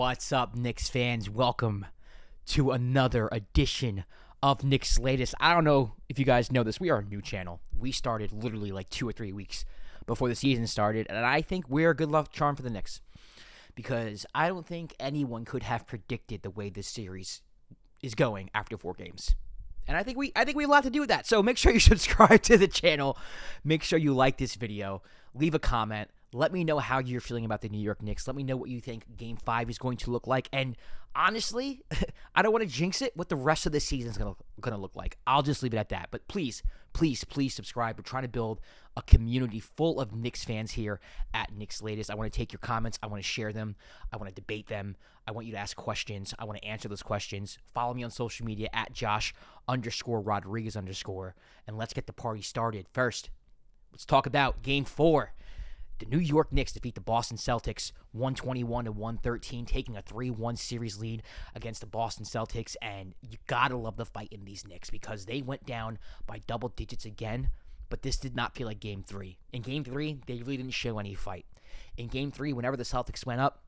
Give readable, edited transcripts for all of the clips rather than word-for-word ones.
What's up, Knicks fans? Welcome to another edition of Knicks Latest. I don't know if you guys know this. We are a new channel. We started literally like 2 or 3 weeks before the season started, and I think we're a good luck charm for the Knicks because I don't think anyone could have predicted the way this series is going after 4 games. And I think we have a lot to do with that. So make sure you subscribe to the channel. Make sure you like this video. Leave a comment. Let me know how you're feeling about the New York Knicks. Let me know what you think Game 5 is going to look like. And honestly, I don't want to jinx it, what the rest of the season is going to look like. I'll just leave it at that. But please subscribe. We're trying to build a community full of Knicks fans here at Knicks Latest. I want to take your comments. I want to share them. I want to debate them. I want you to ask questions. I want to answer those questions. Follow me on social media at Josh_Rodriguez_. And let's get the party started. First, let's talk about Game 4. The New York Knicks defeat the Boston Celtics 121-113, taking a 3-1 series lead against the Boston Celtics. And you gotta love the fight in these Knicks because they went down by double digits again, but this did not feel like Game 3. In Game 3, they really didn't show any fight. In Game 3, whenever the Celtics went up,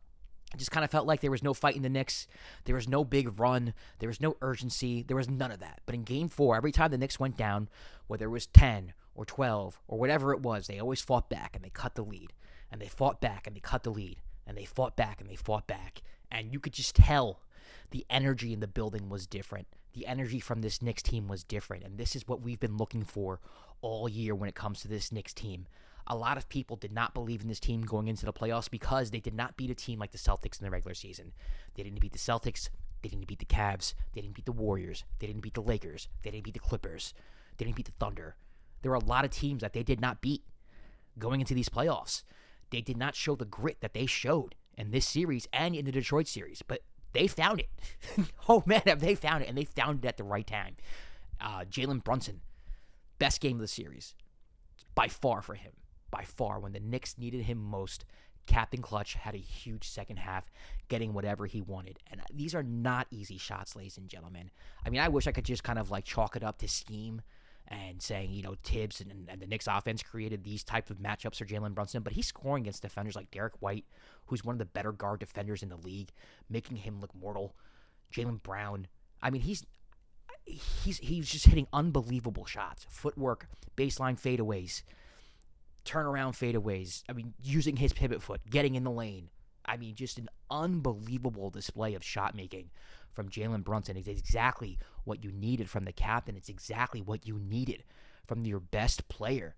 it just kind of felt like there was no fight in the Knicks. There was no big run. There was no urgency. There was none of that. But in Game 4, every time the Knicks went down, whether it was 10 or 12 or whatever it was, they always fought back and they cut the lead. And they fought back and they cut the lead. And they fought back and they fought back. And you could just tell the energy in the building was different. The energy from this Knicks team was different. And this is what we've been looking for all year when it comes to this Knicks team. A lot of people did not believe in this team going into the playoffs because they did not beat a team like the Celtics in the regular season. They didn't beat the Celtics. They didn't beat the Cavs. They didn't beat the Warriors. They didn't beat the Lakers. They didn't beat the Clippers. They didn't beat the Thunder. There were a lot of teams that they did not beat going into these playoffs. They did not show the grit that they showed in this series and in the Detroit series, but they found it. Oh, man, have they found it, and they found it at the right time. Jalen Brunson, best game of the series, by far for him. By far, when the Knicks needed him most, Captain Clutch had a huge second half, getting whatever he wanted. And these are not easy shots, ladies and gentlemen. I mean, I wish I could just kind of like chalk it up to scheme and saying, you know, Tibbs and the Knicks offense created these types of matchups for Jalen Brunson, but he's scoring against defenders like Derek White, who's one of the better guard defenders in the league, making him look mortal. Jaylen Brown, I mean, he's just hitting unbelievable shots. Footwork, baseline fadeaways, turnaround fadeaways. I mean, using his pivot foot, getting in the lane. I mean, just an unbelievable display of shot making from Jalen Brunson. It's exactly what you needed from the captain. It's exactly what you needed from your best player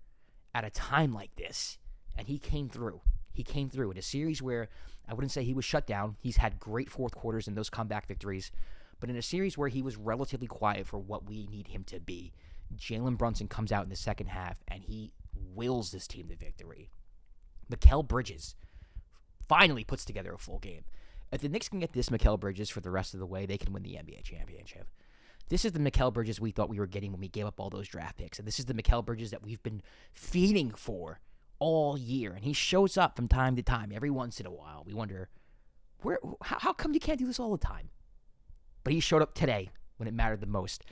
at a time like this. And he came through. He came through in a series where I wouldn't say he was shut down. He's had great fourth quarters in those comeback victories. But in a series where he was relatively quiet for what we need him to be, Jalen Brunson comes out in the second half and he wills this team to victory. Mikal Bridges finally puts together a full game. If the Knicks can get this Mikal Bridges for the rest of the way, they can win the NBA championship. This is the Mikal Bridges we thought we were getting when we gave up all those draft picks. And this is the Mikal Bridges that we've been feeding for all year. And he shows up from time to time, every once in a while. We wonder, how come you can't do this all the time? But he showed up today when it mattered the most.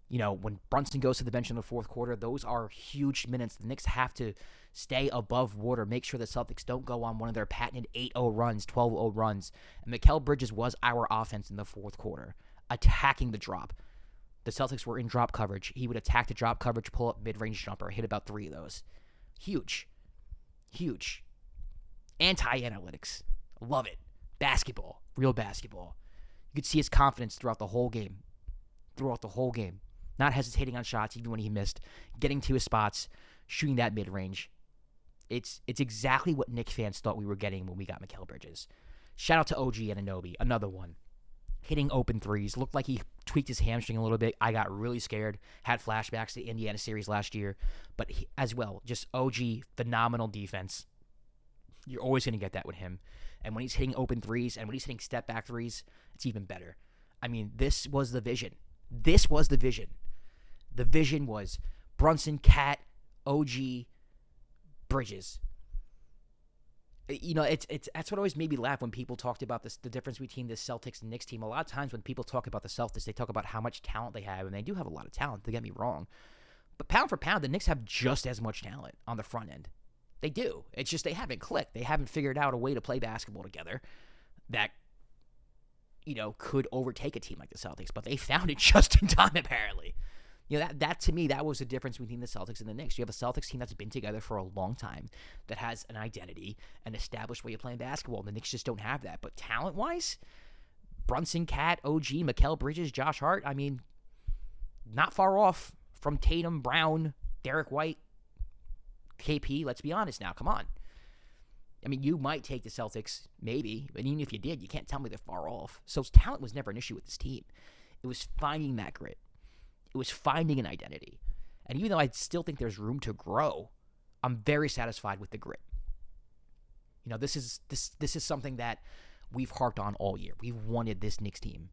You know, when Brunson goes to the bench in the fourth quarter, those are huge minutes. The Knicks have to stay above water, make sure the Celtics don't go on one of their patented 8-0 runs, 12-0 runs. And Mikal Bridges was our offense in the fourth quarter, attacking the drop. The Celtics were in drop coverage. He would attack the drop coverage, pull up mid-range jumper, hit about 3 of those. Huge. Huge. Anti-analytics. Love it. Basketball. Real basketball. You could see his confidence throughout the whole game. Not hesitating on shots even when he missed, getting to his spots, shooting that mid-range. It's exactly what Knicks fans thought we were getting when we got Mikal Bridges. Shout out to OG Anunoby, another one. Hitting open threes. Looked like he tweaked his hamstring a little bit. I got really scared. Had flashbacks to the Indiana series last year. But as well, just OG, phenomenal defense. You're always going to get that with him. And when he's hitting open threes and when he's hitting step-back threes, it's even better. I mean, this was the vision. The vision was Brunson, Cat, OG, Bridges. You know, that's what always made me laugh when people talked about this, the difference between the Celtics and Knicks team. A lot of times when people talk about the Celtics, they talk about how much talent they have, and they do have a lot of talent, don't get me wrong. But pound for pound, the Knicks have just as much talent on the front end. They do. It's just they haven't clicked. They haven't figured out a way to play basketball together that could overtake a team like the Celtics, but they found it just in time, apparently. That to me, that was the difference between the Celtics and the Knicks. You have a Celtics team that's been together for a long time, that has an identity, an established way of playing basketball. The Knicks just don't have that. But talent-wise, Brunson, Cat, OG, Mikal Bridges, Josh Hart, not far off from Tatum, Brown, Derek White, KP. Let's be honest now. Come on. You might take the Celtics, maybe, but even if you did, you can't tell me they're far off. So talent was never an issue with this team. It was finding that grit. It was finding an identity. And even though I still think there's room to grow, I'm very satisfied with the grit. This is something that we've harped on all year. We've wanted this Knicks team,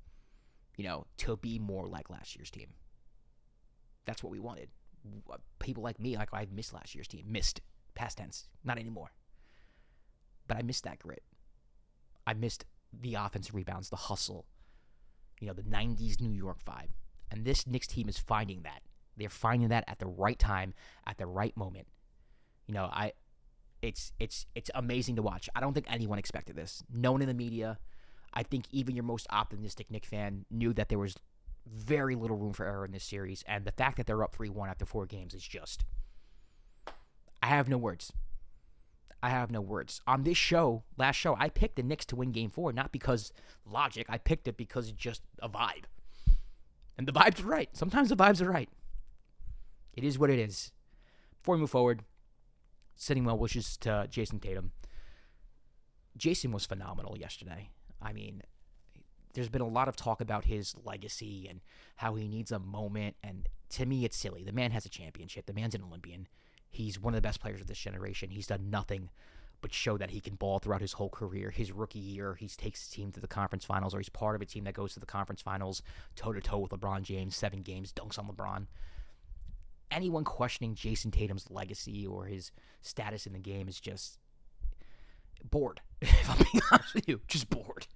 to be more like last year's team. That's what we wanted. People like me, I missed last year's team. Missed. Past tense. Not anymore. But I missed that grit. I missed the offensive rebounds, the hustle, the 90s New York vibe. And this Knicks team is finding that. They're finding that at the right time, at the right moment. It's amazing to watch. I don't think anyone expected this. No one in the media. I think even your most optimistic Knicks fan knew that there was very little room for error in this series. And the fact that they're up 3-1 after 4 games is just... I have no words. On this show, last show, I picked the Knicks to win Game 4, not because logic. I picked it because it's just a vibe. And the vibes are right. Sometimes the vibes are right. It is what it is. Before we move forward, sending well wishes to Jason Tatum. Jason was phenomenal yesterday. There's been a lot of talk about his legacy and how he needs a moment, and to me, it's silly. The man has a championship. The man's an Olympian. He's one of the best players of this generation. He's done nothing but show that he can ball throughout his whole career. His rookie year, he takes his team to the conference finals, or he's part of a team that goes to the conference finals toe-to-toe with LeBron James, 7 games, dunks on LeBron. Anyone questioning Jason Tatum's legacy or his status in the game is just bored. If I'm being honest with you, just bored.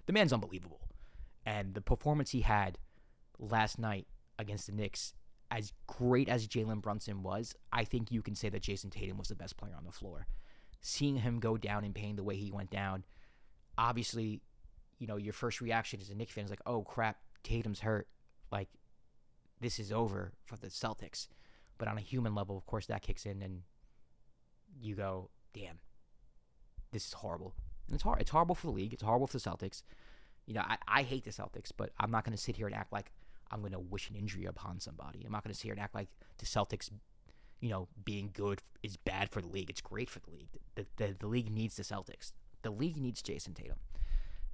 The man's unbelievable. And the performance he had last night against the Knicks, as great as Jalen Brunson was, I think you can say that Jason Tatum was the best player on the floor. Seeing him go down in pain the way he went down, obviously, your first reaction as a Knicks fan is like, oh, crap, Tatum's hurt. This is over for the Celtics. But on a human level, of course, that kicks in, and you go, damn, this is horrible. And it's hard. It's horrible for the league. It's horrible for the Celtics. I hate the Celtics, but I'm not going to sit here and act like I'm going to wish an injury upon somebody. I'm not going to sit here and act like the Celtics, being good is bad for the league. It's great for the league. The league needs the Celtics. The league needs Jason Tatum.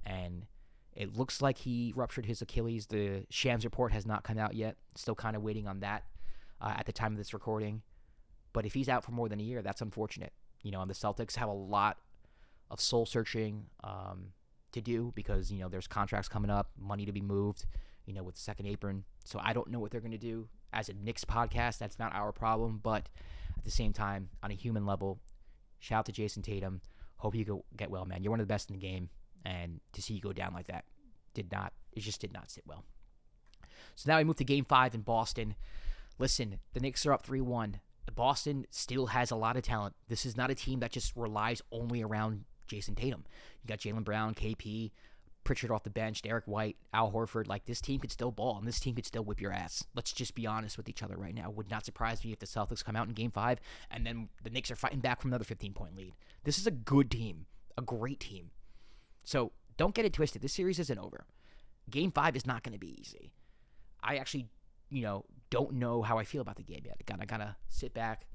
And it looks like he ruptured his Achilles. The Shams report has not come out yet. Still kind of waiting on that at the time of this recording. But if he's out for more than a year, that's unfortunate. And the Celtics have a lot of soul-searching to do because, there's contracts coming up, money to be moved, with the second apron. So I don't know what they're going to do. As a Knicks podcast, that's not our problem. But at the same time, on a human level, shout out to Jason Tatum. Hope you get well, man. You're one of the best in the game. And to see you go down like that just did not sit well. So now we move to Game 5 in Boston. Listen, the Knicks are up 3-1. Boston still has a lot of talent. This is not a team that just relies only around Jason Tatum. You got Jaylen Brown, KP, Pritchard off the bench, Derek White, Al Horford. This team could still ball, and this team could still whip your ass. Let's just be honest with each other right now. Would not surprise me if the Celtics come out in Game 5, and then the Knicks are fighting back from another 15-point lead. This is a good team, a great team. So don't get it twisted. This series isn't over. Game 5 is not going to be easy. I actually, don't know how I feel about the game yet. I gotta sit back,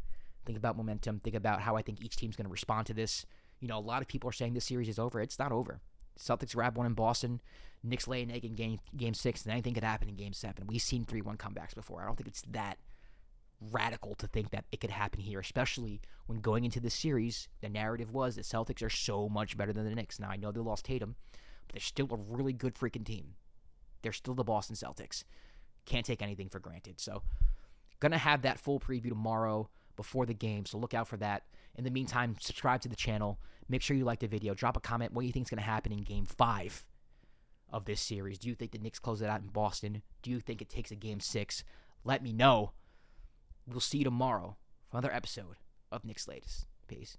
think about momentum, think about how I think each team's going to respond to this. A lot of people are saying this series is over. It's not over. Celtics grab one in Boston. Knicks lay an egg in game 6, and anything could happen in Game 7. We've seen 3-1 comebacks before. I don't think it's that radical to think that it could happen here, especially when going into this series, the narrative was that Celtics are so much better than the Knicks. Now, I know they lost Tatum, but they're still a really good freaking team. They're still the Boston Celtics. Can't take anything for granted. So, going to have that full preview tomorrow before the game, so look out for that. In the meantime, subscribe to the channel. Make sure you like the video. Drop a comment. What do you think is going to happen in Game 5 of this series? Do you think the Knicks close it out in Boston? Do you think it takes a Game 6? Let me know. We'll see you tomorrow for another episode of Knicks Latest. Peace.